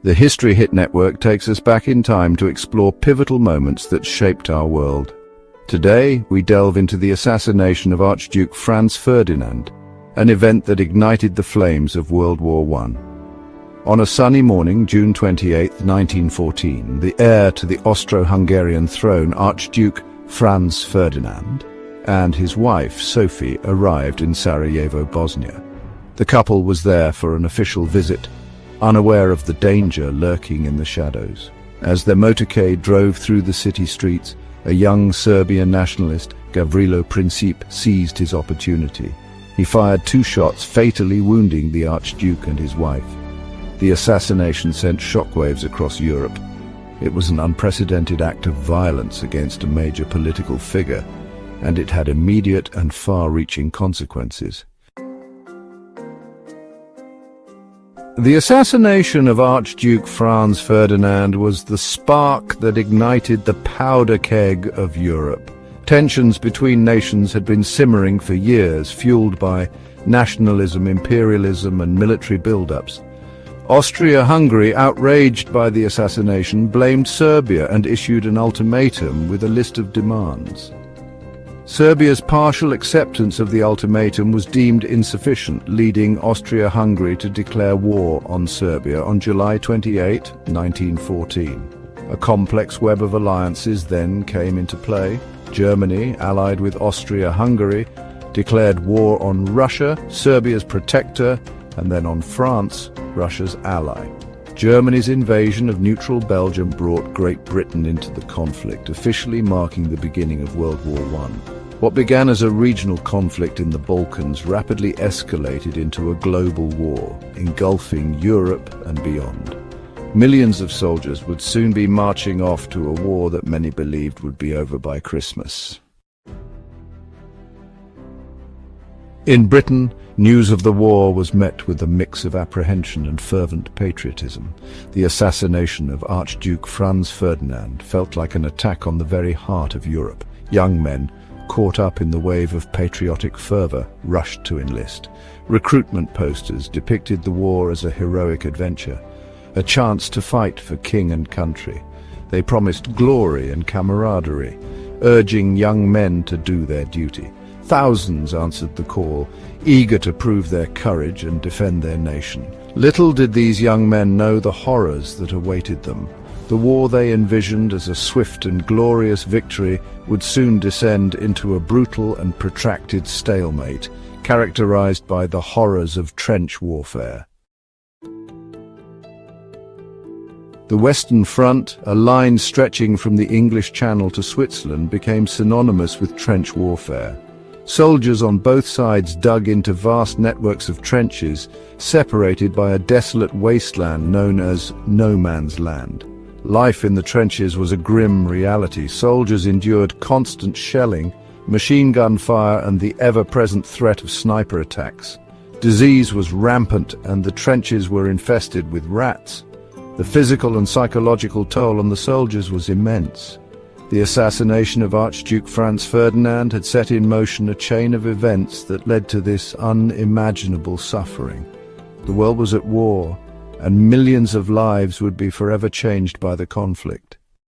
The History Hit Network takes us back in time to explore pivotal moments that shaped our world. Today, we delve into the assassination of Archduke Franz Ferdinand, an event that ignited the flames of World War I. On a sunny morning, June 28, 1914, the heir to the Austro-Hungarian throne, Archduke Franz Ferdinand, and his wife, Sophie, arrived in Sarajevo, Bosnia. The couple was there for an official visit, unaware of the danger lurking in the shadows. As their motorcade drove through the city streets, a young Serbian nationalist, Gavrilo Princip, seized his opportunity. He fired 2 shots, fatally wounding the Archduke and his wife. The assassination sent shockwaves across Europe. It was an unprecedented act of violence against a major political figure, and it had immediate and far-reaching consequences. The assassination of Archduke Franz Ferdinand was the spark that ignited the powder keg of Europe. Tensions between nations had been simmering for years, fueled by nationalism, imperialism, and military build-ups. Austria-Hungary, outraged by the assassination, blamed Serbia and issued an ultimatum with a list of demands. Serbia's partial acceptance of the ultimatum was deemed insufficient, leading Austria-Hungary to declare war on Serbia on July 28, 1914. A complex web of alliances then came into play. Germany, allied with Austria-Hungary, declared war on Russia, Serbia's protector, and then on France, Russia's ally. Germany's invasion of neutral Belgium brought Great Britain into the conflict, officially marking the beginning of World War I. What began as a regional conflict in the Balkans rapidly escalated into a global war, engulfing Europe and beyond. Millions of soldiers would soon be marching off to a war that many believed would be over by Christmas. In Britain, news of the war was met with a mix of apprehension and fervent patriotism. The assassination of Archduke Franz Ferdinand felt like an attack on the very heart of Europe. Young men, caught up in the wave of patriotic fervor, rushed to enlist. Recruitment posters depicted the war as a heroic adventure, a chance to fight for king and country. They promised glory and camaraderie, urging young men to do their duty. Thousands answered the call, eager to prove their courage and defend their nation. Little did these young men know the horrors that awaited them. The war they envisioned as a swift and glorious victory would soon descend into a brutal and protracted stalemate, characterized by the horrors of trench warfare. The Western Front, a line stretching from the English Channel to Switzerland, became synonymous with trench warfare. Soldiers on both sides dug into vast networks of trenches, separated by a desolate wasteland known as no man's land. Life in the trenches was a grim reality. Soldiers endured constant shelling, machine gun fire, and the ever-present threat of sniper attacks. Disease was rampant, and the trenches were infested with rats. The physical and psychological toll on the soldiers was immense. The assassination of Archduke Franz Ferdinand had set in motion a chain of events that led to this unimaginable suffering. The world was at war, and millions of lives would be forever changed by the conflict.